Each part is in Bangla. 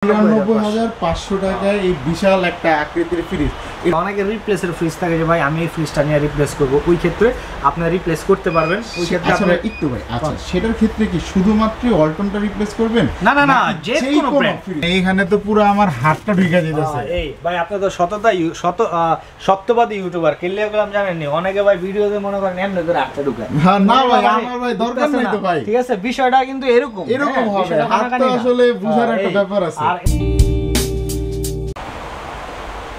৯৯,৫০০ টাকায় এই বিশাল একটা আকৃতির ফ্রিজ। অনেকের রিপ্লেসের ফ্রিজ থাকে যে ভাই আমি এই ফ্রিজটা নিয়ে রিপ্লেস করবো, ওই ক্ষেত্রে আপনি রিপ্লেস করতে পারবেন। ওই ক্ষেত্রে আচ্ছা একটু ভাই, আচ্ছা সেটার ক্ষেত্রে কি শুধুমাত্র ওয়ালটনটা রিপ্লেস করবেন? না না না, যে কোনো ব্র্যান্ড। এইখানে তো পুরো আমার হাতটা ঢুকে যেতেছে। এই ভাই আপনি তো সত্যবাদী ইউটিউবার, কেলে গেলাম জানেন নি, অনেকে ভাই ভিডিওতে মনে করেন এমনি করে হাতটা ঢুকায়। হ্যাঁ না ভাই, আমার ভাই দরকার নাই তো ভাই। ঠিক আছে, বিষয়টা কিন্তু এরকম হবে। হাতটা আসলে বুঝার একটা ব্যাপার আছে।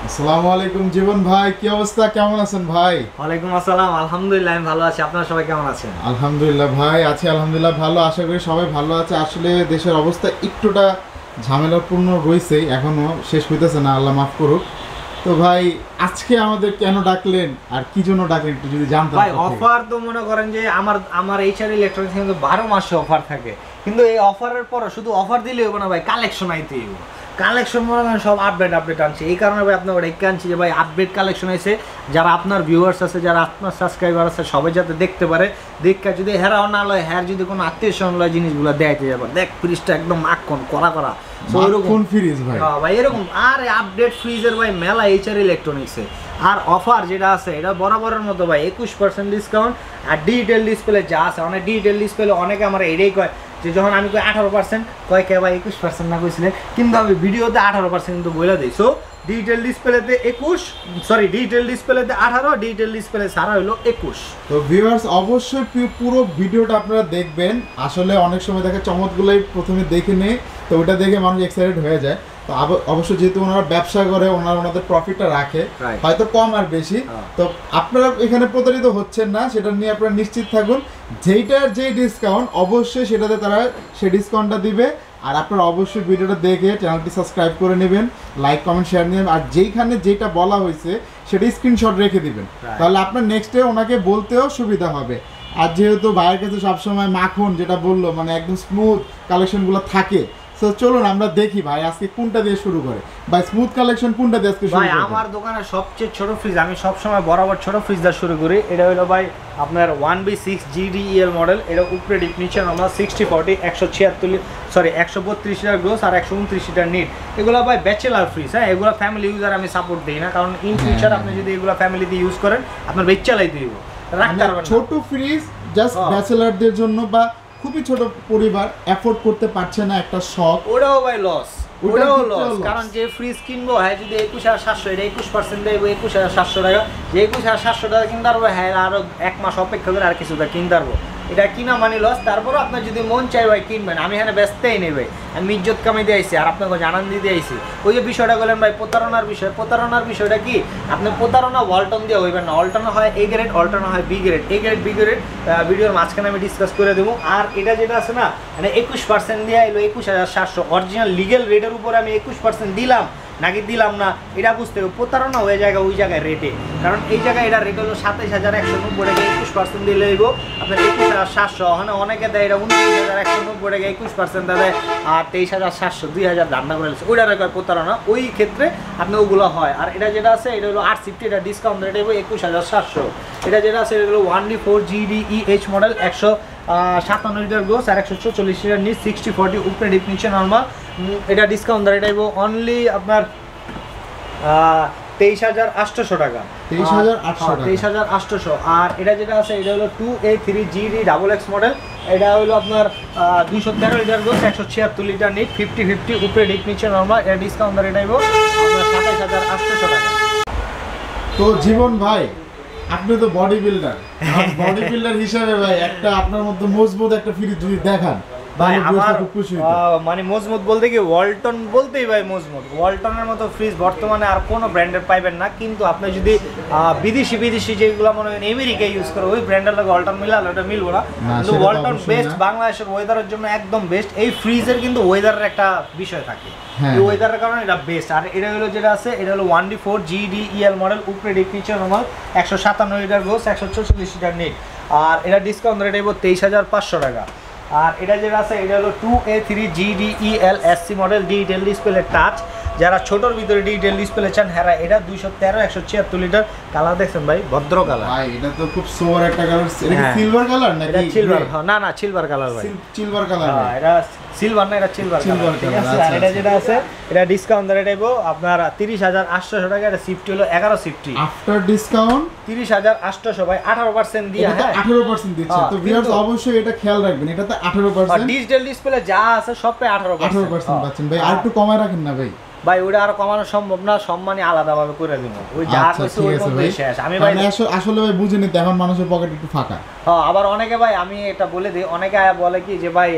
আসসালামু আলাইকুম জীবন ভাই, কি অবস্থা, কেমন আছেন ভাই? ওয়ালাইকুম আসসালাম, আলহামদুলিল্লাহ আমি ভালো আছি। আপনারা সবাই কেমন আছেন? আলহামদুলিল্লাহ ভাই, আছি আলহামদুলিল্লাহ ভালো, আশা করি সবাই ভালো আছে। আসলে দেশের অবস্থা একটুটা ঝামেলাপূর্ণ রয়েছে, এখনো শেষ হইতেছে না, আল্লাহ মাফ করুক। তো ভাই আজকে আমাদের কেন ডাকলেন আর কি জন্য ডাকলেন একটু যদি জানতাম। ভাই অফার তো মনে করেন যে আমার এইচআর ইলেকট্রনিক্স কিন্তু 12 মাসে অফার থাকে, কিন্তু এই অফারের পর শুধু অফার দিলেই হবে না ভাই, কালেকশন আইতেই হবে। কালেকশন মনে করেন সব আপডেট আনছে, এই কারণে ভাই আপনার ওটা আনছি যে ভাই আপডেট কালেকশন আছে, যারা আপনার ভিউয়ার্স আছে, যারা আপনার সাবস্ক্রাইবার আছে, সবাই যাতে দেখতে পারে। দেখা যদি হেরাও না লয়, হ্যার যদি কোনো আত্মীয় স্বজন লয়, জিনিসগুলো দেখাইতে যাবে। দেখ ফ্রিজটা একদম মাখন করা কোন ফ্রিজ ভাই? ভাই এরকম আর আপডেট ফ্রিজের ভাই মেলা এইচআর ইলেকট্রনিক্সে। আর অফার যেটা আছে এটা বরাবরের মতো ভাই 21% ডিসকাউন্ট। আর ডিজিটাল ডিসপ্লে যা আছে, অনেক ডিজিটাল ডিসপ্লে অনেকে আমার এটাই কয় যে যখন আমি কই 18% কয় কে ভাই 21% না কইছিলেন, কিন্তু আমি ভিডিওতে 18% কিন্তু বলে দিই। সো ডিজিটাল ডিসপ্লেতে 21, সরি ডিজিটাল ডিসপ্লেতে 18, ডিজিটাল ডিসপ্লে ছাড়া হলো 21। তো ভিউয়ার্স অবশ্যই পুরো ভিডিওটা আপনারা দেখবেন। আসলে অনেক সময় দেখে চমকগুলোই প্রথমে দেখে নেই, তো ওটা দেখে মানুষ এক্সাইটেড হয়ে যায়। তো অবশ্যই যেহেতু ওনারা ব্যবসা করে, ওনাদের প্রফিটটা রাখে, হয়তো কম আর বেশি, তো আপনারা এখানে প্রতারিত হচ্ছেন না, সেটা নিয়ে আপনারা নিশ্চিত থাকুন। যেইটার যে ডিসকাউন্ট অবশ্যই সেটাতে তারা সেই ডিসকাউন্টটা দিবে। আর আপনারা অবশ্যই ভিডিওটা দেখে চ্যানেলটি সাবস্ক্রাইব করে নেবেন, লাইক কমেন্ট শেয়ার নেবেন, আর যেইখানে যেটা বলা হয়েছে সেটা স্ক্রিনশট রেখে দিবেন, তাহলে আপনার নেক্সটে ওনাকে বলতেও সুবিধা হবে। আর যেহেতু ভাইয়ের কাছে সবসময় মাখন যেটা বললো, মানে একদম স্মুথ কালেকশনগুলো থাকে, তো চলুন আমরা দেখি ভাই আজকে কোনটা দিয়ে শুরু করে। ভাই স্মুথ কালেকশন কোনটা দিয়ে আজকে শুরু করি? ভাই আমার দোকানে সবচেয়ে ছোট ফ্রিজ, আমি সব সময় বরাবর ছোট ফ্রিজ দিয়ে শুরু করি। এটা হলো ভাই আপনার 1B6 GDEL মডেল। এটা উপরে ডিপ, নিচে আমরা 60/40, 132 লিটার গ্রোস আর 129 লিটার নিট। এগুলো ভাই ব্যাচেলার ফ্রিজ। হ্যাঁ, এগুলো ফ্যামিলি ইউজার আমি সাপোর্ট দিই না, কারণ ইন ফিউচার আপনি যদি এগুলো ফ্যামিলিতে ইউজ করেন আপনার বেচালাই দিব রাখতে পারবেন। ছোট ফ্রিজ জাস্ট ব্যাচেলারদের জন্য বা খুবই ছোট পরিবার অ্যাফোর্ড করতে পারছে না, একটা শখ, ওটাও ভাই লস, ওটাও লস। কারণ যে ফ্রিজ কিনবো হ্যাঁ যদি 21,700, এটা 21% দেবো 21,700 টাকা, যে 21,700 টাকা কিনতে পারবো, হ্যাঁ আরো 1 মাস অপেক্ষা করে আর কিছুটা কিনতে পারবো, এটা কিনা মানে লস। তারপরও আপনার যদি মন চাই ভাই কিনবেন, আমি এখানে ব্যস্তই নেবে, আমি ইজ্জত কামাই দিয়ে আইছি আর আপনাকে জানান দিতে আইছি। ওই যে বিষয়টা বললেন ভাই প্রতারণার বিষয়, প্রতারণার বিষয়টা কি, আপনি প্রতারণা ওয়ালটন দিয়ে হইবেন না। ওয়ালটন হয় A গ্রেড, ওয়ালটন হয় B grade. A grade B grade ভিডিওর মাঝখানে আমি ডিসকাস করে দেবো। আর এটা যেটা আছে না, মানে 21% দিয়ে এলো 21,700, অরিজিনাল লিগেল রেটের উপরে আমি 21% দিলাম নাকি দিলাম না, এটা বুঝতে হবে। প্রতারণা হয়ে যায় ওই জায়গায় রেটে, কারণ এই জায়গায় এটা রেট হলো 27,190 টাকা, 21% দিলে এগো আপনার 21,700। ওখানে অনেকে দেয় এটা 29,190 টাকা, 21% দেয় আর 23,700, 2,000 রান্না করে দিচ্ছে, ওইটা রেখে প্রতারণা। ওই ক্ষেত্রে আপনি ওগুলো হয়। আর এটা যেটা আছে এটা হলো 850, এটা ডিসকাউন্ট রেট হইব 21,700। এটা যেটা আছে এটা হলো 1D4 GDEH model, 157 litre gross আর 144 লিটার নিচ, 60/40 উপরে ডিপ, নিচে নর্মাল। এটা ডিসকাউন্ট রেট আইব অনলি আপনার 23,800 টাকা, 23,800। আর এটা যেটা আছে এটা হলো 2A3 GD XX মডেল। এটা হলো আপনার 213 লিটার গ্রোস, 176 লিটার নিট, 50/50 উপরে ডিপ, নিচে নর্মাল। এটা ডিসকাউন্ট রেট আইব আপনার 27,800 টাকা। তো জীবন ভাই আপনি তো বডি বিল্ডার, বডি বিল্ডার হিসাবে ভাই একটা আপনার মধ্যে মজবুত একটা ফ্রিজ যদি দেখান ভাই। আমার মানে মজবুত বলতে কি, ওয়ালটন বলতেই ভাই মজবুত। ওয়ালটনের মতো ফ্রিজ বর্তমানে আর কোনো ব্র্যান্ডের পাইবেন না। কিন্তু আপনি যদি বিদেশি যেগুলো মনে করেন আমেরিকায় ইউজ করে, ওই ব্র্যান্ডের লাগে ওয়ালটন মিলালে ওটা মিলবো না। কিন্তু ওয়ালটন বেস্ট, বাংলাদেশের ওয়েদারের জন্য একদম বেস্ট। এই ফ্রিজের কিন্তু ওয়েদারের একটা বিষয় থাকে, এই ওয়েদারের কারণে এটা বেস্ট। আর এটা হলো যেটা আছে এটা হলো 1D4 GDEL মডেল, উপরে ডিপ, নিচে normal, 157 litre gross, 144 litre net. আর এটা ডিসকাউন্ট রেট হইব 23,500 টাকা। আর এটা যেটা আছে এটা হলো 2A3 GDEL SC model, digital display touch. যারা ছোটর ভিতরে ডিজিটাল ডিসপ্লে চান হ্যাঁ, এটা 213, 176 লিটার। কালার দেখছেন ভাই, ভদ্র কালার ভাই, এটা তো খুব সোবার একটা কালার। এটা কি সিলভার কালার নাকি? এটা সিলভার, না না সিলভার কালার ভাই, সিলভার কালার। এটা সিলভার না, এটা সিলভার কালার, ঠিক আছে। আর এটা যেটা আছে এটা ডিসকাউন্ট ধরে দেব আপনার 30,800 টাকা। এটা সিফটি হলো 11 সিফটি, আফটার ডিসকাউন্ট 30,800 ভাই 18% দিয়ে। হ্যাঁ 18% দিচ্ছে। তো ভিউয়ার্স অবশ্যই এটা খেয়াল রাখবেন, এটাতে 18%। ডিজিটাল ডিসপ্লে যা আছে সবটাই 18% পাচ্ছেন ভাই। আর একটু কমায় রাখেন না ভাই। ভাই ওটা আর কমানো সম্ভব না, সম্মানই আলাদাভাবে করে দিব। ওই যা কইছে ওই মধ্যেই শেষ। আমি ভাই আসলে ভাই বুঝিনি তো, এখন মানুষের পকেট একটু ফাঁকা। হ্যাঁ, আবার অনেকে ভাই আমি এটা বলে দিই, অনেকে বলে কি যে ভাই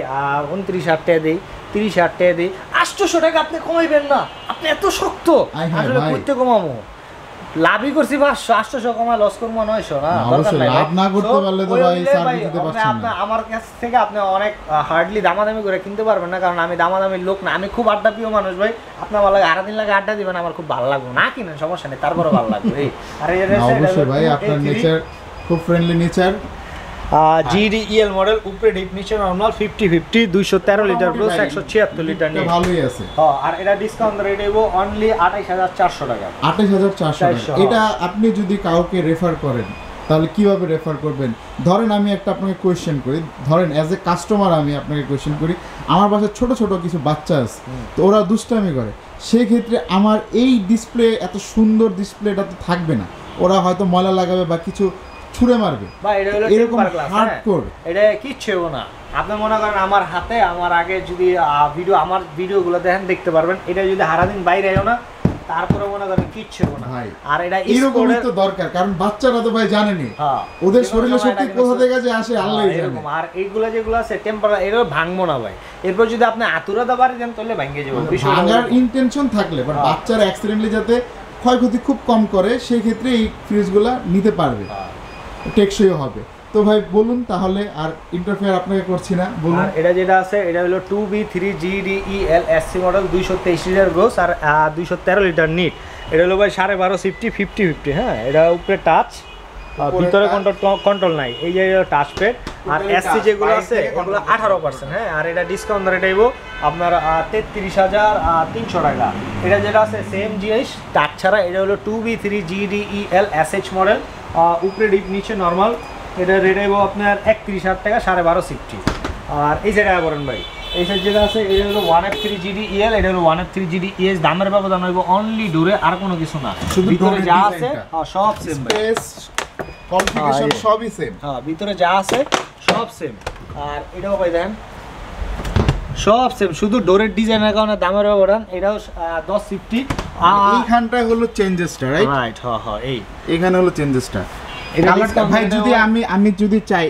29,000 টাকা দেই, 30,000 টাকা দেই, 800 টাকা আপনি কমাইবেন না, আপনি এত শক্ত। আসলে কইতে কমামো, লাভই করছি 500-800 কমায় লস করবো 900 না। দরকার নাই, লাভ না করতে পারলে তো ভাই সার্ভিস দিতে পারছেন না। আমার কাছ থেকে আপনি অনেক হার্ডলি দামাদামি করে কিনতে পারবেন না, কারণ আমি দামাদামির লোক না। আমি খুব আড্ডা প্রিয় মানুষ ভাই। আপনার ভালো লাগে সারাদিন লাগে আড্ডা দিবেন, আমার খুব ভালো লাগবে না, কিনেন সমস্যা নেই, তারপরে ভালো লাগবে। আরে অবশ্যই ভাই, আপনার নেচার খুব ফ্রেন্ডলি নেচার। GDEL মডেল, উপরে ডিপ নিচে নরমাল, 50-50, 213 লিটার প্লাস 176 লিটার নিয়ে ভালোই আছে। হ্যাঁ, আর এটা ডিসকাউন্ট রেট দেব অনলি 28,400 টাকা। 28,400 টাকা। এটা আপনি যদি কাউকে রেফার করেন তাহলে কিভাবে রেফার করবেন? ধরেন আমি একটা আপনাকে কোয়েশ্চেন করি, ধরেন অ্যাজ এ কাস্টমার আমি আপনাকে কোয়েশ্চেন করি, আমার বাসায় ছোট ছোট কিছু বাচ্চা আছে, তো ওরা দুষ্টামি করে, সেই ক্ষেত্রে আমার এই ডিসপ্লে, এত সুন্দর ডিসপ্লেটা তো থাকবে না, ওরা হয়তো ময়লা লাগাবে বা কিছু ছুঁড়ে মারবে। ভাই এটা হলো টেম্পার গ্লাস, হার্ডকোর, এটা কিচ্ছু না। আপনি মনে করেন আমার হাতে, আমার আগে যদি আমার ভিডিওগুলো দেখেন দেখতে পারবেন, এটা যদি সারাদিন বাইরে আয়ো না, তারপরে মনে করেন কিচ্ছু না ভাই। আর এটা এরকমই তো দরকার, কারণ বাচ্চারা তো ভাই জানেনি ওদের শরীরে শক্তি কোথা থেকে যে আসে আল্লাহই জানে। আর এইগুলা যেগুলো আছে টেম্পার, এগুলো ভাঙবো না ভাই। এরপর যদি আপনি আতুরা দা বাড়ি দেন তাহলে ভেঙে যাবে, ভাঙার ইন্টেনশন থাকলে, বাট বাচ্চারা অ্যাক্সিডেন্টলি যাতে ক্ষয়ক্ষতি খুব কম করে, সেই ক্ষেত্রে এই ফ্রিজগুলা নিতে পারবে, টেকসই হবে। তো ভাই বলুন তাহলে, আর ইন্টারফেয়ার আপনাকে করছি না, বলুন। এটা যেটা আছে এটা হলো 2B3GDEL SC model, 223 litre gross আর 213 লিটার নিট। এটা হলো ভাই 12.5 সিফটি, 50-50। হ্যাঁ, এটা উপরে টাচ, ভিতরে কন্ট্রোল নাই, এই যে টাচ প্যাড। আর SC যেগুলো আছে ওগুলো 18%। হ্যাঁ, আর এটা ডিসকাউন্ট রেট দেব আপনার 33,300 টাকা। এটা যেটা আছে সেম জিনিস, টাচ ছাড়া। এটা হলো 2B3GDEL SH মডেল, উপরে ডিপ নিচে নর্মাল। এটা রেট দেবো আপনার 31,000 টাকা, 12.5 সিফটি। আর এই জায়গায় বলেন ভাই, এই সাইড যেটা আছে এটা হলো 1F3GDEL, এটা হলো 1F3GDES। দামের ব্যবধান হইব অনলি ডোরে, আর কোনো কিছু না। শুধু ভিতরে যা আছে সব সেম, স্পেস কনফিগারেশন সবই সেম। হ্যাঁ, ভিতরে যা আছে সব সেম। আর এটাও ভাই দেখেন সব সেম, শুধু ডোরের ডিজাইনের কারণে দামের ব্যবধান। এটাও 10 সিফটি। এইখানটা হলো চেঞ্জেসটা, রাইট? রাইট, হ্যাঁ হ্যাঁ, এইখানে হলো চেঞ্জেসটা। ভাই যদি আমি যদি চাই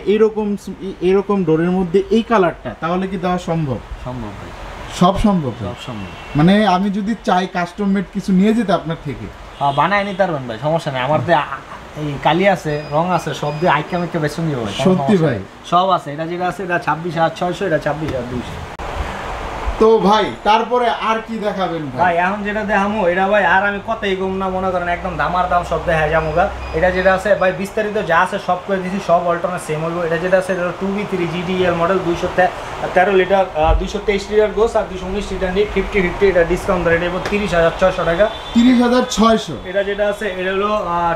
এরকম ডোরের মধ্যে এই কালারটা, তাহলে কি দেওয়া সম্ভব? সম্ভব ভাই, সব সম্ভব, সব সম্ভব। মানে আমি যদি চাই কাস্টম মেড কিছু নিয়ে যেতে আপনার থেকে, বানায় নিতে পারবেন ভাই, সমস্যা নেই। আমার এই কালি আছে, রং আছে, সব দিয়ে আইকা মেকে বেসন দিব ভাই, সত্যি ভাই সব আছে। এটা যেটা আছে এটা 26,600, এটা 26,200। তো ভাই তারপরে আর কি দেখাবেন ভাই? এখন যেটা দেখামো এটা ভাই আর আমি কথাই কম না, মনে করেন একদম দামার দাম সব দেখা যাবো গা। এটা যেটা আছে ভাই বিস্তারিত যা আছে সব করে দিচ্ছি, সব অল্টারনেট সেম হইব। এটা যেটা আছে এটা 2B3GDEL model, 213 litre, 223 litre gross আর 219 লিটার নিট, 50-50। এটা ডিসকাউন্ট রেট দেবো 30,600 টাকা। 30,600। এটা যেটা আছে এটা হলো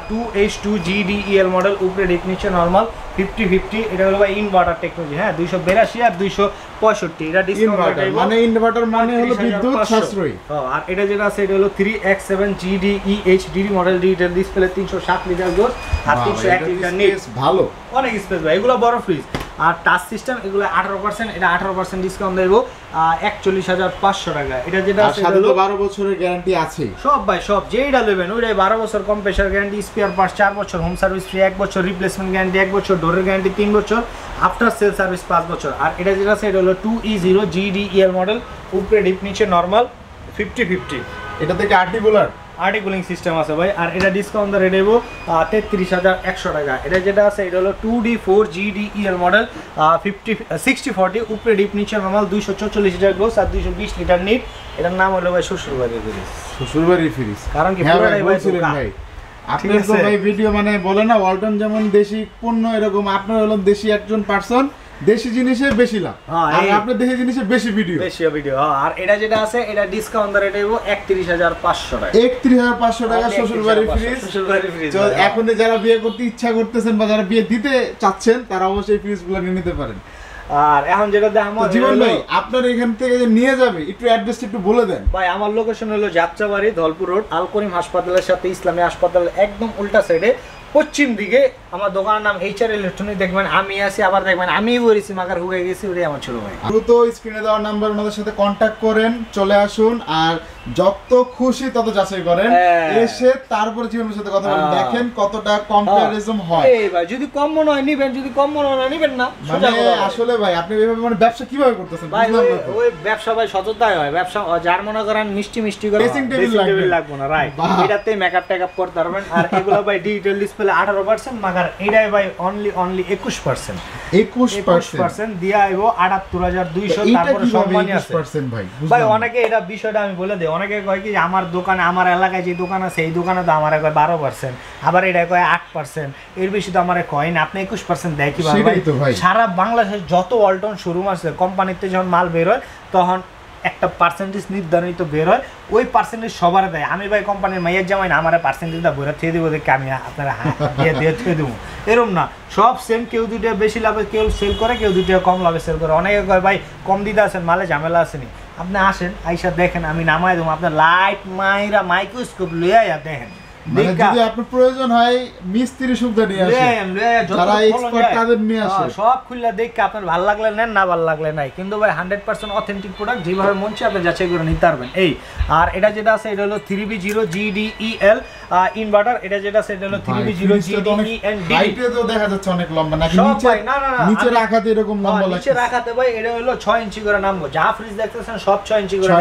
2H2GDEL মডেল, উপরে ডিপ নিচে নর্মাল, 50-50। এটা হলো ভাই ইনভার্টার টেকনোলজি। হ্যাঁ, 282 আর 265। এটা ডিসকাউন্ট মানে ইনভার্টার মানে হলো বিদ্যুৎ সাশ্রয়ী। আর এটা যেটা আছে এটা হলো 3X7GDEHDD model, digital display, 307 litre gross আর 301 লিটার নিট। ভালো, অনেক স্পেস ভাই, এগুলো বড় ফ্রিজ। আর টাচ সিস্টেম, এগুলো 18%, এটা 18% ডিসকাউন্ট দেব 41,500 টাকা। এটা যেটা আছে এটা হলো 12 বছরের গ্যারান্টি আছে সব ভাই, সব যেইটা নেবেন ওইটাই 12 বছর কম্প্রেসার গ্যারান্টি, স্পেয়ার পার্টস 4 বছর, হোম সার্ভিস ফ্রি 1 বছর, রিপ্লেসমেন্ট গ্যারান্টি 1 বছর, ডোরের গ্যারান্টি 3 বছর, আফটার সেল সার্ভিস 5 বছর। আর এটা যেটা আছে এটা হলো 2E0GDEL মডেল, উপরে ডিপ নিচে নর্মাল, 50-50। এটা থেকে আর্টিকুলার কুলিং সিস্টেম আছে ভাই। আর এটা ডিসকাউন্ট রেট দেবো 33,100 টাকা। এটা যেটা আছে এটা হলো 2D4GDEL মডেল, 60-40, উপরে ডিপ নিচে নর্মাল, 244 লিটার গ্রোস আর 220 লিটার নিট। এটার নাম হলো ভাই শ্বশুরবাড়ির ফ্রিজ। শ্বশুরবাড়ির ফ্রিজ, কারণ কি পুরোটাই ভাই আপনি তো ভাই ভিডিও মানে বলে না ওয়ালটন যেমন দেশি পণ্য, এরকম আপনার হলো দেশি একজন পার্সন, দেশি জিনিসে বেশি লাভ, আর আপনার দেশি জিনিসে বেশি ভিডিও। আর এটা যেটা আছে এটা ডিসকাউন্ট রেট দেব 31,500 টাকা। 31,500 টাকা শ্বশুরবাড়ির ফ্রিজ। এখন যারা বিয়ে করতে ইচ্ছা করতেছেন বা যারা বিয়ে দিতে চাচ্ছেন তারা অবশ্যই ফ্রিজগুলো নিয়ে নিতে পারেন। আর এখন যেটা দেখাবো জীবন ভাই আপনার এখান থেকে যে নিয়ে যাবে একটু অ্যাড্রেস একটু বলে দেন ভাই। আমার লোকেশন হলো যাত্রাবাড়ি ধলপুর রোড, আল করিম হাসপাতালের সাথে ইসলামী হাসপাতাল একদম উল্টা সাইডে পশ্চিম দিকে আমার দোকানের নাম HR ইলেকট্রনিক। দেখবেন আমি আছি, আবার দেখবেন আমি বলেছি মাগার হয়ে গেছি, ওটাই আমার ছোট ভাই। দ্রুত স্ক্রিনে দেওয়া নাম্বার ওনাদের সাথে কন্ট্যাক্ট করেন, চলে আসুন, আর যত খুশি তত যাচাই করেন, এসে তারপরে জীবনের সাথে কথা বলেন, দেখেন কতটা কম্পারিজম হয়। এই ভাই যদি কম মনে হয় নিবেন, যদি কম মনে হয় নিবেন না। মানে আসলে ভাই আপনি এইভাবে মানে ব্যবসা কিভাবে করতেছেন ভাই? ওই ব্যবসা ভাই সততায় হয় ব্যবসা। যার মনে করেন মিষ্টি মিষ্টি করে ড্রেসিং টেবিল লাগবে না, রাইট, এটাতে মেকআপ টেকআপ করতে পারবেন। আর এগুলো ভাই ডিজিটাল ডিসপ্লে 18%, মাগার এটাই ভাই অনলি 21%। 21% দিয়া আইবো 78200। তারপরে সম্মানী আছে ভাই। অনেকে এটা বিষয়টা আমি বলে দেই, অনেকে কয় কি আমার দোকানে, আমার এলাকায় যে দোকান আছে এই দোকানে তো আমারে কয় 12%, আবার এটা কয় 8%, এর বেশি তো আমারে কয় না। আপনি 21% দেয় কি ভাই? সারা বাংলাদেশের যত ওয়ালটন শোরুম আছে, কোম্পানিতে যখন মাল বের হয় তখন একটা পার্সেন্টেজ নির্ধারিত বের হয়, ওই পার্সেন্টেজ সবার দেয়। আমি ভাই কোম্পানির মাইয়ের জামাই না, আমার পার্সেন্টেজটা বইরা থেকে দেবো, দেখে আমি আপনারা দিয়ে থেকে দেবো, এরকম না। সব সেম, কেউ দুইটা বেশি লাভে কেউ সেল করে, কেউ দুইটা কম লাভে সেল করে। অনেকে কয় ভাই কম দিতে আসেন, মালে ঝামেলা আসেনি। আপনি আসেন, আইসা দেখেন, আমি নামাই দেবো, আপনার লাইট মাইরা মাইক্রোস্কোপ লইয়া দেখেন। মানে যদি আপনার প্রয়োজন হয় মিস্ত্রি সুবিধা নিয়ে আসেন, যারা এক্সপার্ট তাদের নিয়ে আসেন, সব খুললা দেখে আপনার ভালো লাগলে নেন, না ভালো লাগলে নাই। কিন্তু ভাই 100% অথেন্টিক প্রোডাক্ট, যেভাবে মন চায় আপনি যাচাই করে নিতে পারবেন। এই আর এটা যেটা আছে এটা হলো 3B0 GDEL ইনভার্টার। এটা যেটা আছে এটা হলো 3B0 GDEN। হাইটে তো দেখা যাচ্ছে অনেক লম্বা, নাকি নিচে? না নিচে রাখাতে এরকম লম্বা লাগছে। নিচে রাখাতে ভাই এটা হলো 6 ইঞ্চি করে নামবো। যা ফ্রিজ দেখতেছেন সব 6 ইঞ্চি করে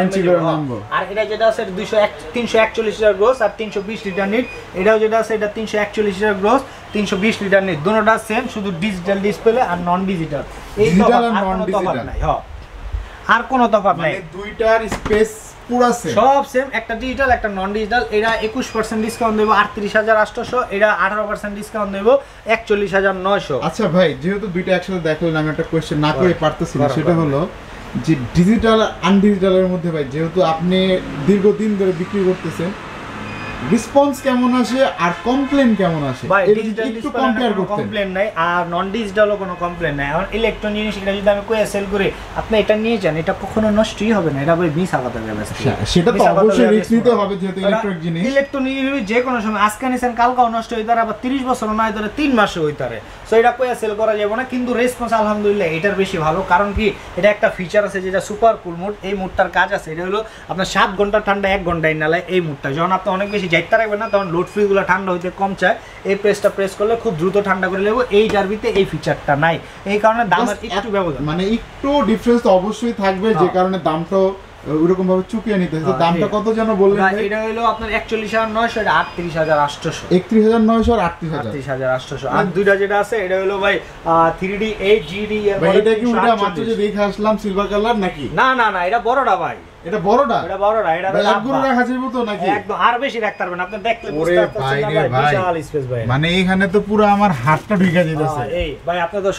নামবো। আর এটা যেটা আছে 341 লিটার গ্রোস আর 320 লিটার নিট। এটাও যেটা আছে এটা 341 লিটার গ্রোস, 320 লিটার নিট। দুটোটা সেম, শুধু ডিজিটাল ডিসপ্লে আর নন ডিজিটাল। এই তো আর কোনো তফাৎ নাই। হ্যাঁ, আর কোনো তফাৎ নাই, দুইটার স্পেস পুরো সেম, সব সেম। একটা ডিজিটাল একটা নন ডিজিটাল। এটা 21% ডিসকাউন্ট দেব 38800, এটা 18% ডিসকাউন্ট দেব 41900। আচ্ছা ভাই, যেহেতু দুইটা একসাথে দেখলেন, আমি একটা কোশ্চেন না করে পারতেছি না, সেটা হলো যে ডিজিটাল আর আনডিজিটালের মধ্যে ভাই, যেহেতু আপনি দীর্ঘদিন ধরে বিক্রি করতেছেন, রেসপন্স কেমন আসে আর কমপ্লেইন কেমন আসে? ভাই ডিজিটাল একটু কম্পেয়ার করতে কমপ্লেইন নাই, আর নন ডিজিটালও কোনো কমপ্লেইন নাই। এখন ইলেকট্রনিক জিনিস এটা যদি আমি কইয়া সেল করি, আপনি এটা নিয়ে যান, এটা কখনো নষ্টই হবে না। এটা ভাই মিস আলাদা যাবে, সেটা তো অবশ্যই রিস্ক নিতে হবে, যেহেতু ইলেকট্রিক জিনিস। ইলেকট্রনিক জিনিস যে কোনো সময় আজকে নিছেন কালকেও নষ্ট হইতে পারে, আবার 30 বছর না হইতে পারে, 3 মাসে হইতে পারে। সো এটা কইয়া সেল করা যাবে না। কিন্তু রেসপন্স আলহামদুলিল্লাহ এটার বেশি ভালো। কারণ কি, এটা একটা ফিচার আছে যেটা সুপার কুল মোড। এই মোডটার কাজ আছে, এটা হলো আপনার 7 ঘন্টা ঠান্ডা 1 ঘন্টায় নালে। এই মোডটা যখন আপনি অনেক বেশি যাইতে রাখবেন না, তখন লোড ফ্রিগুলো ঠান্ডা হইতে কম চায়। এই প্রেসটা প্রেস করলে খুব দ্রুত ঠান্ডা করে নেব। এই ডারবিতে এই ফিচারটা নাই, এই কারণে দামের একটু ব্যবধান, মানে একটু ডিফারেন্স তো অবশ্যই থাকবে, যে কারণে দামটা ওরকম ভাবে চুকিয়ে নিতে হবে। দামটা কত যেন বললেন ভাই? এটা হলো আপনার 41900, এটা 38800। 31900 আর 38800। আর দুইটা যেটা আছে এটা হলো ভাই 3D8 GDEL। ভাই এটা কি ওটা মাত্র যে দেখে আসলাম সিলভার কালার নাকি? না না না, এটা বড়টা ভাই, এটা বড়টা, এটা বড়টা। এটা একগুলো রাখা যাবে তো নাকি? একদম আর বেশি রাখতে পারবেন আপনি, দেখলে বুঝতে পারছেন না ভাই, বিশাল স্পেস ভাই। মানে এখানে তো পুরো আমার হাতটা ঢুকে যাচ্ছে। এই ভাই আপনি তো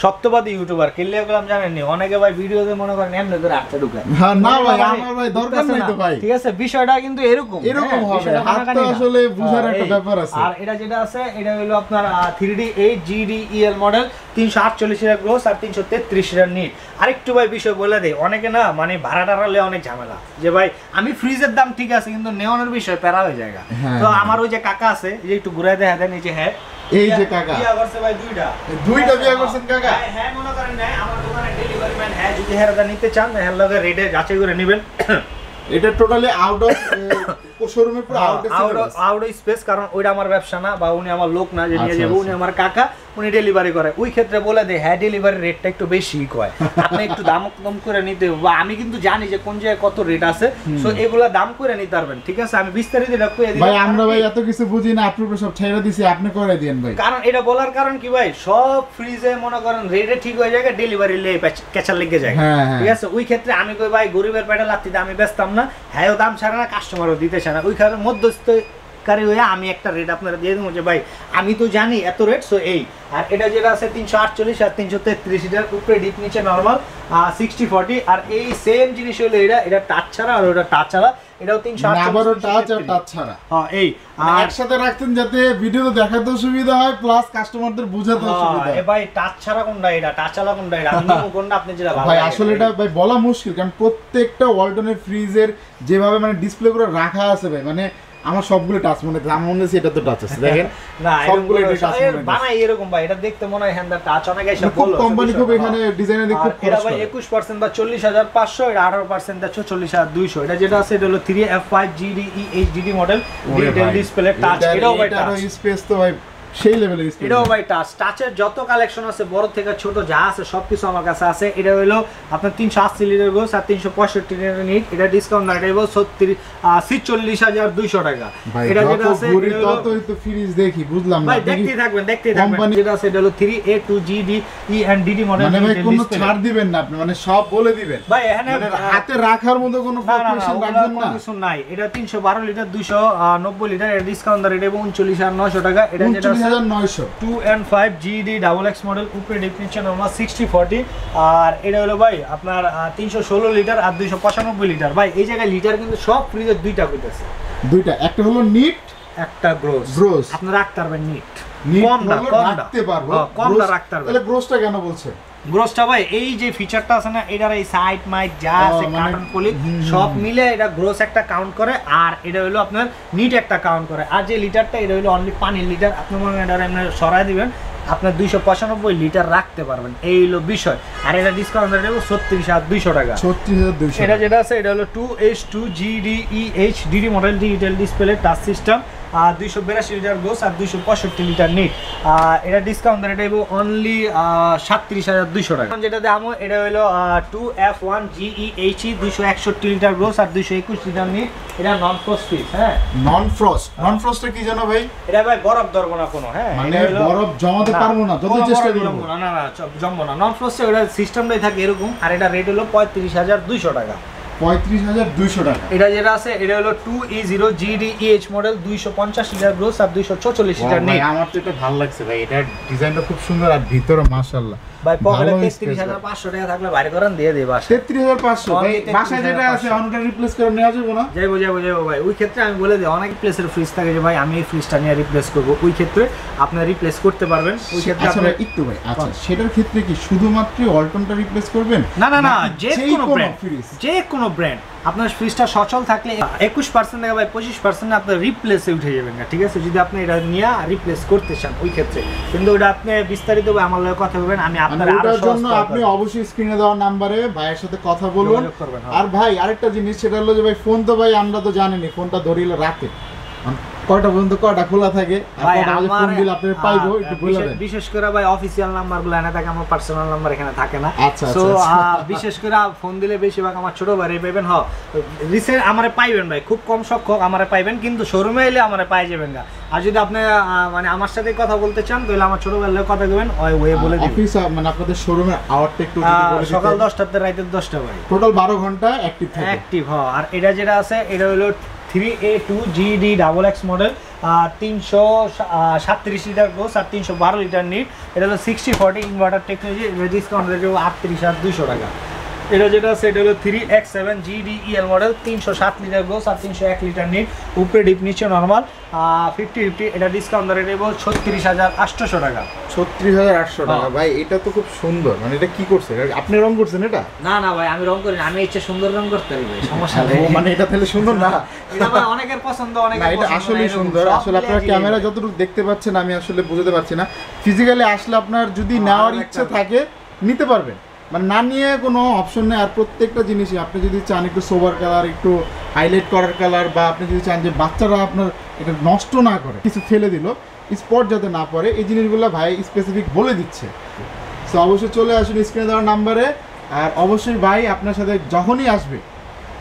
সত্যবাদী ইউটিউবার, কিনলে গেলাম জানেন নি। অনেকে ভাই ভিডিওতে মনে করেন এমনি করে হাতটা ঢুকায়। না ভাই, আমার ভাই দরকার নাই তো ভাই। ঠিক আছে, বিষয়টা কিন্তু এরকম হবে, হাতটা আসলে বুঝার একটা ব্যাপার আছে। আর এটা যেটা আছে এটা হলো আপনার 3D8 GDEL মডেল, 348 এর গ্রোস আর 333 এর নিট। আরেকটু ভাই বিষয় বলে দেই, অনেকে না মানে ভাড়া টাড়ালে অনেক ঝামেলা, যে ভাই আমি ফ্রিজের দাম ঠিক আছে কিন্তু নেওয়ানোর বিষয় প্যারা হয়ে যায়। তো আমার ওই যে কাকা আছে, যে একটু ঘুরে দেখা দেন, এই যে হ্যাঁ এই যে কাকা বিয়া করছে ভাই, দুইটা বিয়া করছেন কাকা। হ্যাঁ মনে করেন না আমার দোকানে ডেলিভারি ম্যান, হ্যাঁ যদি হেরাদা নিতে চান হ্যাঁ লগে রেটে যাচাই করে নেবেন। এটা টোটালি আউট অফ শোরুমে, পুরো আউট অফ স্পেস। কারণ ওইটা আমার ব্যবসা না, বা উনি আমার লোক না যে নিয়ে যাবে, উনি আমার কাকা, উনি ডেলিভারি করে। ওই ক্ষেত্রে বলে দেয় হ্যাঁ ডেলিভারি রেটটা একটু বেশি কয়, আপনি একটু দাম কম করে নিতে হবে। বা আমি কিন্তু জানি যে কোন জায়গায় কত রেট আছে, সো এগুলা দাম করে নিতে পারবেন। ঠিক আছে, আমি বিস্তারিত এটা কইয়া দিই ভাই। আমরা ভাই এত কিছু বুঝি না, আপনি সব ছেড়ে দিছি, আপনি করে দেন ভাই। কারণ এটা বলার কারণ কি ভাই, সব ফ্রিজে মনে করেন রেটে ঠিক হয়ে যায়, ডেলিভারি লে কেঁচা লেগে যায়। ঠিক আছে, ওই ক্ষেত্রে আমি কই ভাই গরিবের পেটে লাত্তিতে আমি বেচতাম না। হ্যাঁ দাম ছাড়ে না, কাস্টমারও দিতে চায় না। ওই কারণে মধ্যস্থ বেকারি হয়ে আমি একটা রেট আপনারা দিয়ে দেবো যে ভাই আমি তো জানি এত রেট, সো এই। আর এটা যেটা আছে 348 আর 333 লিটার, উপরে ডিপ নিচে নর্মাল 60-40। আর এই সেম জিনিস হলো এটা টাচ ছাড়া আর ওটা টাচ ছাড়া, এটাও 348 আবারও টাচ আর টাচ ছাড়া। হ্যাঁ এই আর একসাথে রাখতেন যাতে ভিডিওতে দেখাতেও সুবিধা হয় প্লাস কাস্টমারদের বোঝাতেও সুবিধা হয়। ভাই টাচ ছাড়া কোনটা, এটা টাচ ছাড়া কোনটা, এটা আমি নিব কোনটা আপনি যেটা ভালো ভাই আসলে এটা ভাই বলা মুশকিল, কারণ প্রত্যেকটা ওয়ালটনের ফ্রিজের যেভাবে মানে ডিসপ্লে করে রাখা আছে ভাই, মানে আমার সবগুলো টাচ মনে হচ্ছে, আমার মনে হচ্ছে এটা তো টাচ আছে দেখেন না সবগুলো টাচ মনে বানাই এরকম ভাই, এটা দেখতে মনে হয় হ্যান্ডা টাচ, অনেক এসে বললো কোম্পানি খুব এখানে ডিজাইনে দেখে খুব এটা ভাই 21% বা 40,500, এটা 18% দা 44,200। এটা যেটা আছে এটা হলো 3F5GD HDD model, digital display touch, এটাও ভাই টাচ, স্পেস তো ভাই সেই লেভেলের স্পেস। এটাও ভাই টাচ, টাচের যত কালেকশন আছে বড় থেকে ছোট যা আছে সবকিছু আমার কাছে আছে। এটা হলো আপনার 380 লিটার গোস আর 365 লিটার নিট, এটা ডিসকাউন্ট না, এটা হলো 46,200 টাকা। এটা যেটা আছে এটা ততই তো ফ্রিজ দেখি বুঝলাম না ভাই, দেখতেই থাকবেন যেটা আছে এটা হলো 3A2GD ENDD মডেল। মানে ভাই কোনো ছাড় দিবেন না আপনি, মানে সব বলে দিবেন ভাই, এখানে হাতে রাখার মতো কোনো ক্যালকুলেশন রাখবেন না, কিছু নাই। এটা 312 লিটার 290 লিটার, এটা ডিসকাউন্ট দর, এটা 39,900 টাকা। এটা যেটা 39,900 2N5GD XX মডেল, উপরে ডিপ নিচে নরমাল 60-40। আর এটা হলো ভাই আপনার 316 লিটার আর 295 লিটার। ভাই এই জায়গায় লিটার কিন্তু সব ফ্রিজের দুইটা কইতাছে, দুইটা, একটা হলো নিট একটা গ্রোস। আপনি রাখতে পারবেন নিট, কমটা রাখতে পারবো, কমটা রাখতে পারবেন। তাহলে গ্রোসটা কেন বলছেন? গ্রোসটা ভাই এই যে ফিচারটা আছে না, এটার এই সাইড মাইক যা আছে কার্টন পলি সব মিলে এটা গ্রোস একটা কাউন্ট করে, আর এটা হলো আপনার নিট একটা কাউন্ট করে। আর যে লিটারটা এটা হলো অনলি পানির লিটার, আপনি মনে এটা এমনি সরাই দিবেন, আপনার 295 লিটার রাখতে পারবেন, এই হলো বিষয়। আর এটা ডিসকাউন্ট দেব 36,200 টাকা। 36,200। এটা যেটা আছে এটা হলো 2H2GD HDD model, digital display touch system, আর 282 লিটার গোস আর 265 লিটার নিট। এটা ডিসকাউন্ট এটা অনলি 37,200 টাকা। যেটা দাম এটা হলো 2F1GEHE 261 লিটার গোস আর 221 লিটার নিট। এটা নন ফ্রস্ট ফ্রিজ। হ্যাঁ, নন ফ্রস্টটা কি জানো ভাই? এটা ভাই বরফ ধরবো না কোনো, হ্যাঁ মানে বরফ জমাতে পারবো না যত চেষ্টা করব, না জমবো না। নন ফ্রস্টে ওটা সিস্টেমটাই থাকে এরকম। আর এটা রেট হলো 35,200 টাকা। 35,200 টাকা। এটা যেটা আছে এটা হলো 2E0GDEH মডেল, 250 লিটার গ্রোস আর 244 লিটার নিট। আমার তো এটা ভালো লাগছে ভাই, এটা ডিজাইনটা খুব সুন্দর আর ভিতরে মাশাআল্লাহ। ভাই পকেটে 33,500 টাকা থাকলে বাইরে করেন দিয়ে দেব। 33,500 ভাই, বাসায় যেটা আছে অনটা রিপ্লেস করে নেওয়া যাবে না? যাইবো ভাই। ওই ক্ষেত্রে আমি বলে দিই, অনেক প্লেসের ফ্রিজ থাকে যে ভাই আমি এই ফ্রিজটা নিয়ে রিপ্লেস করব, ওই ক্ষেত্রে আপনি রিপ্লেস করতে পারবেন। ওই ক্ষেত্রে আপনি একটু ভাই, আচ্ছা সেটার ক্ষেত্রে কি শুধুমাত্র অল্টনটা রিপ্লেস করবেন? না যে কোনো ব্র্যান্ড আপনার ফ্রিজটা সচল থাকলে 21% থেকে ভাই 25% আপনার রিপ্লেসে উঠে যাবেন না, ঠিক আছে? যদি আপনি এটা নিয়ে রিপ্লেস করতে চান ওই ক্ষেত্রে, কিন্তু ওটা আপনি বিস্তারিত আমার লগে কথা বলবেন, আমি আপনার ওটার জন্য আপনি অবশ্যই স্ক্রিনে দেওয়া নম্বরে ভাইয়ের সাথে কথা বলুন। আর ভাই আরেকটা জিনিস সেটা হলো যে ভাই ফোন তো ভাই আমরা তো জানেনি, ফোনটা ধরিলে রাতে কয়টা পর্যন্ত কয়টা খোলা থাকে আর কয়টা বাজে ফোন দিলে আপনি পাইবো একটু বলে দেন। বিশেষ করে ভাই অফিশিয়াল নাম্বারগুলো এনে থাকে, আমার পার্সোনাল নাম্বার এখানে থাকে না। আচ্ছা সো বিশেষ করে ফোন দিলে বেশিরভাগ আমার ছোট ভাই পাইবেন। রিসেন্ট আমারে পাইবেন ভাই, খুব কম সংখ্যক আমারে পাইবেন, কিন্তু শোরুমে এলে আমারে পাই যাবেন না। আর যদি আপনি মানে আমার সাথে কথা বলতে চান তাহলে আমার ছোট ভাইয়ের কথা বলবেন, ওই বলে দিবেন। অফিস মানে আপনাদের শোরুমের আওয়ারটা একটু সকাল 10টা থেকে রাত 10টা ভাই, টোটাল 12 ঘন্টা অ্যাক্টিভ থাকে। অ্যাক্টিভ। আর এটা যেটা আছে এটা হলো 3A2GD XX model, 337 litre gross আর 312 লিটার নিট। এটা হলো 60-40 ইনভার্টার টেকনোলজি, ডিসকাউন্ট রেট 38,200 টাকা। এটা যেটা আছে এটা হলো 3X7GDEL মডেল, 307 লিটার গোস আর 301 লিটার নিট, উপরে ডিপ নিচে নর্মাল 50-50। এটা ডিসকাউন্ট রেট 36,800 টাকা। 36,800 টাকা ভাই, এটা তো খুব সুন্দর। মানে এটা কি করছে, আপনি রং করছেন এটা? না ভাই আমি রং করি না, আমি ইচ্ছে সুন্দর রং করতে পারি ভাই, সমস্যা নেই। মানে এটা তাহলে সুন্দর না? এটা ভাই অনেকের পছন্দ, অনেকের এটা আসলেই সুন্দর। আসলে আপনারা ক্যামেরা যতটুকু দেখতে পাচ্ছেন আমি আসলে বুঝতে পারছি না, ফিজিক্যালি আসলে আপনার যদি নেওয়ার ইচ্ছে থাকে নিতে পারবেন, মানে না নিয়ে কোনো অপশন নেই। আর প্রত্যেকটা জিনিসই আপনি যদি চান একটু সোবার কালার, একটু হাইলাইট করার কালার, বা আপনি যদি চান যে বাচ্চারা আপনার এটা নষ্ট না করে, কিছু ফেলে দিল স্পট যাতে না পড়ে, এই জিনিসগুলো ভাই স্পেসিফিক বলে দিচ্ছে। সো অবশ্যই চলে আসুন স্ক্রিনে দেওয়ার নাম্বারে। আর অবশ্যই ভাই আপনার সাথে যখনই আসবে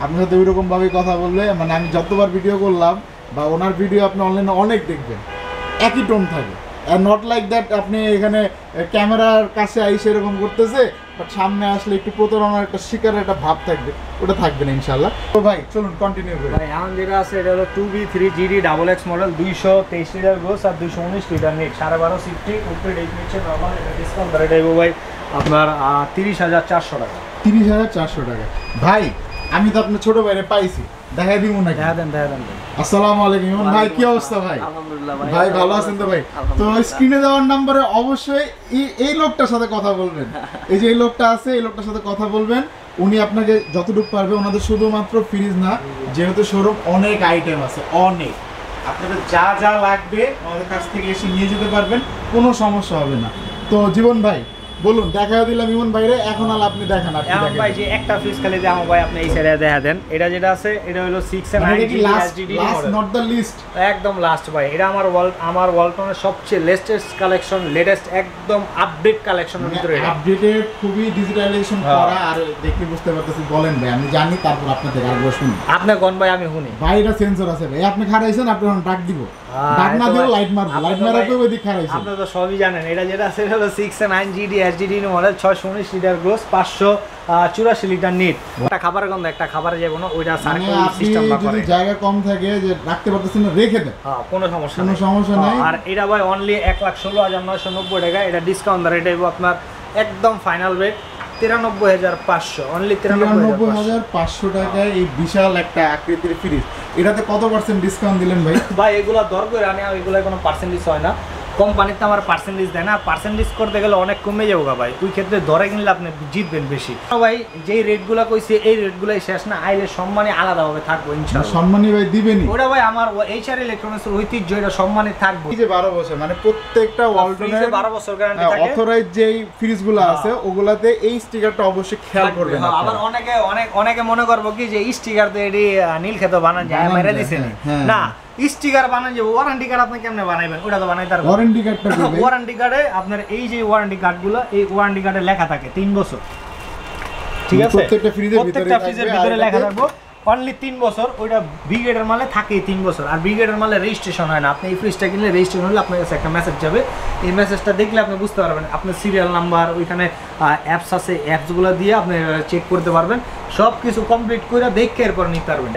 আপনার সাথে ওইরকমভাবেই কথা বললে, মানে আমি যতবার ভিডিও করলাম বা ওনার ভিডিও আপনি অনলাইনে অনেক দেখবেন, একই টোন থাকে, নট লাইক দ্যাট আপনি এখানে ক্যামেরার কাছে আইসে এরকম করতেছে, বাট সামনে আসলে একটু প্রতারণার একটা শিকারের একটা ভাব থাকবে, ওটা থাকবে না ইনশাল্লাহ। তো ভাই চলুন কন্টিনিউ করি। ভাই এখন যেটা আছে এটা হলো 2B3GD XX model, 223 litre gross আর 219 লিটার নেট, 12.5 সিফটি উপরে ডেট নিচ্ছে নরমাল। এটা ডিসকাউন্ট করে দেবো ভাই আপনার 30,400 টাকা। 30,400 টাকা। ভাই আমি তো আপনার ছোট ভাইরে পাইছি, দেখাই দিব নাকি? দেখা দেন দেখা দেন। আসসালামু আলাইকুম ইমন ভাই, কি অবস্থা ভাই? আলহামদুলিল্লাহ ভাই ভালো আছেন তো ভাই? তো স্ক্রিনে দেওয়ার নম্বরে অবশ্যই এই লোকটার সাথে কথা বলবেন। এই যে এই লোকটা আছে, এই লোকটার সাথে কথা বলবেন। উনি আপনাকে যতটুকু পারবে, ওনাদের শুধুমাত্র ফ্রিজ না, যেহেতু শোরুম অনেক আইটেম আছে, অনেক আপনাদের যা যা লাগবে আমাদের কাছ থেকে এসে নিয়ে যেতে পারবেন, কোনো সমস্যা হবে না। তো জীবন ভাই বলুন, দেখা দিলাম ইমন ভাইরে, এখন আর আপনি দেখান। এখন ভাই যে একটা ফ্রিজ খালি দেখাবো ভাই, আপনি এই সাইডে দেখা দেন। এটা যেটা আছে এটা হলো 6 and 9 HDD model, not the list, একদম লাস্ট ভাই। এটা আমার ওয়ালটনের সবচেয়ে লেটেস্ট কালেকশন, লেটেস্ট একদম আপডেট কালেকশনের ভিতরে। আপডেটেড, খুবই ডিজিটালাইজেশন করা, আর দেখে বুঝতে পারতেছি। বলেন ভাই, আমি জানি, তারপর আপনাদের আরেকবার শুনি। আপনি কোন ভাই, আমি শুনি ভাই। এটা সেন্সর আছে ভাই, আপনি খারাইছেন, আপনি এখন ডাক দিব, ডাক না দিও লাইট মারবো, লাইট মারাতে ওই দিক খারাইছেন। আপনি তো সবই জানেন। এটা যেটা আছে এটা হলো 6 and 9 HDD model, 619 litre gross, 584 litre NEET. একটা খাবারের গন্ধ, একটা খাবারে যাবো না, ওইটা সার্কেল সিস্টেম বা করে। যদি জায়গা কম থাকে যে রাখতে পারতেছেন না, রেখে দেন, হ্যাঁ কোনো সমস্যা কোনো সমস্যা নাই। আর এটা ভাই অনলি 1,16,990 টাকা। এটা ডিসকাউন্ট দরে এটা আপনার একদম ফাইনাল রেট 93,500, অনলি 93,500 টাকায় এই বিশাল একটা আকৃতির ফ্রিজ। এটাতে কত % ডিসকাউন্ট দিলেন ভাই? ভাই এগুলা দর করে আনি, এগুলা কোনো পার্সেন্টেজ হয় না, কোম্পানিতে আমার পার্সেন্টেজ দেয় না। পার্সেন্টেজ করতে গেলে অনেক কমে যাবো ভাই, ওই ক্ষেত্রে ধরে কিনলে আপনি জিতবেন বেশি। ভাই যেই রেটগুলো কইছে এই রেটগুলাই শেষ না, আইলে সম্মানী আলাদাভাবে থাকবো ইনশাআল্লাহ। সম্মানী ভাই দিবেনই, ওটা ভাই আমার HR ইলেকট্রনিক্সের ঐতিহ্য, এটা সম্মানী থাকবো। এই যে 12 বছর, মানে প্রত্যেকটা ওয়ালটনের 12 বছর গ্যারান্টি থাকে। অথরাইজ যেই ফ্রিজগুলো আছে ওগুলাতে এই স্টিকারটা অবশ্যই খেয়াল করবেন। আবার অনেকে মনে করবো কি যে স্টিকার তো এটি নীল খেত বানান যায়, মেরে দিছে না। স্টিকার বানান যে ওয়ারেন্টি কার্ড আপনি কেমনে বানাইবেন, ওটা তো বানাইতে পারবেন। ওয়ারেন্টি কার্ডটা কি ভাই? ওয়ারেন্টি কার্ডে আপনার এই যে ওয়ারেন্টি কার্ডগুলো, এই ওয়ারেন্টি কার্ডে লেখা থাকে 3 বছর, ঠিক আছে? প্রত্যেকটা ফ্রিজের ভিতরে লেখা থাকবে অনলি 3 বছর। ওইটা ব্রিগেডের মালে থাকেই 3 বছর, আর ব্রিগেডের মালে রেজিস্ট্রেশন হয় না। আপনি এই ফ্রিজটা কিনলে রেজিস্ট্রেশন হলে আপনার কাছে একটা মেসেজ যাবে, এই মেসেজটা দেখলে আপনি বুঝতে পারবেন আপনার সিরিয়াল নাম্বার, ওইখানে অ্যাপস আছে, অ্যাপসগুলো দিয়ে আপনি চেক করতে পারবেন। সব কিছু কমপ্লিট করে দেখে এরপর নিতে পারবেন।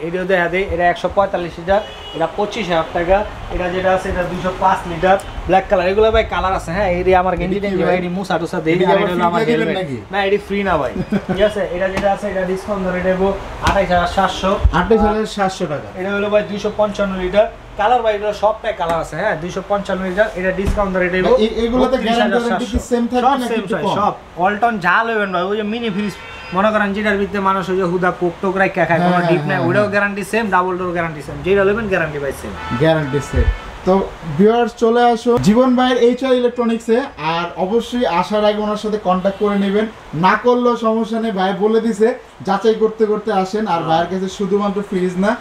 এইটা দেখা দেয়, এটা 145 লিটার, এটা 25,000 টাকা। এটা যেটা আছে এটা 205 লিটার ব্ল্যাক কালার। এগুলো ভাই কালার আছে, হ্যাঁ। এই আমার গেঞ্জি টেঞ্জি ভাই, এটি মুসা টুসা দেই, আর এটা হলো আমার হেলমেট। না এটি ফ্রি না ভাই, ঠিক আছে? এটা যেটা আছে এটা ডিসকাউন্ট ধরে দেব 28,700 টাকা। এটা হলো ভাই 255 লিটার কালার ভাই, এগুলো সবটাই কালার আছে, হ্যাঁ। 255 লিটার, এটা ডিসকাউন্ট ধরে দেব। এগুলোতে গ্যারান্টি কি সেম থাকবে নাকি একটু কম? সব ওয়ালটন যা লবেন ভাই, ওই যে মিনি ফ্রিজ মনে করেন যেটার ভিতরে মানুষ ওই যে হুদা কোক টোক রাখা খায়, কোনো ডিপ নাই, ওটাও guarantee same, double door guarantee same, যেটা লবেন গ্যারান্টি ভাই সেম, গ্যারান্টি সেম। তো ভিউয়ার্স চলে আসো জীবন ভাইয়ের HR ইলেকট্রনিক্সে, আর অবশ্যই আসার আগে ওনার সাথে কন্ট্যাক্ট করে নেবেন, না করলেও সমস্যা নেই, ভাই বলে দিছে যাচাই করতে করতে আসেন। আর ভাইয়ের কাছে শুধুমাত্র ফ্রিজ না,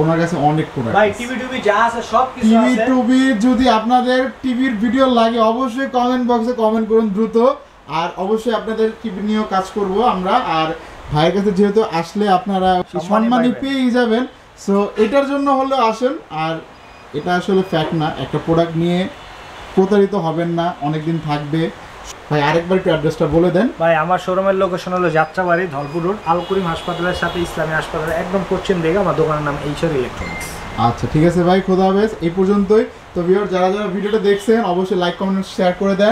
ওনার কাছে অনেক প্রোডাক্ট ভাই, টিভি যা আছে সব কিছু আছে। টিভি যদি আপনাদের টিভির ভিডিও লাগে অবশ্যই কমেন্ট বক্সে কমেন্ট করুন দ্রুত, আর অবশ্যই আপনাদের টিভি নিয়েও কাজ করব আমরা। আর ভাইয়ের কাছে যেহেতু আসলে আপনারা সম্মানই পেয়ে যাবেন, সো এটার জন্য হলেও আসেন। আর এটা আসলে ফ্যাক্ট না, একটা প্রোডাক্ট নিয়ে প্রতারিত হবেন না, অনেকদিন থাকবে। ভাই আরেকবার একটু অ্যাড্রেসটা বলে দেন। ভাই আমার শোরুমের লোকেশন হলো যাত্রাবাড়ি, ধলপুর রোড, আল করিম হাসপাতালের সাথে ইসলামী হাসপাতালের একদম পশ্চিম দিকে আমার দোকানের নাম HR ইলেকট্রনিক্স। আচ্ছা ঠিক আছে ভাই, খোদা হাফেজ। এই পর্যন্তই। তো ভিউয়ার যারা যারা ভিডিওটা দেখছেন অবশ্যই লাইক কমেন্ট শেয়ার করে দেন।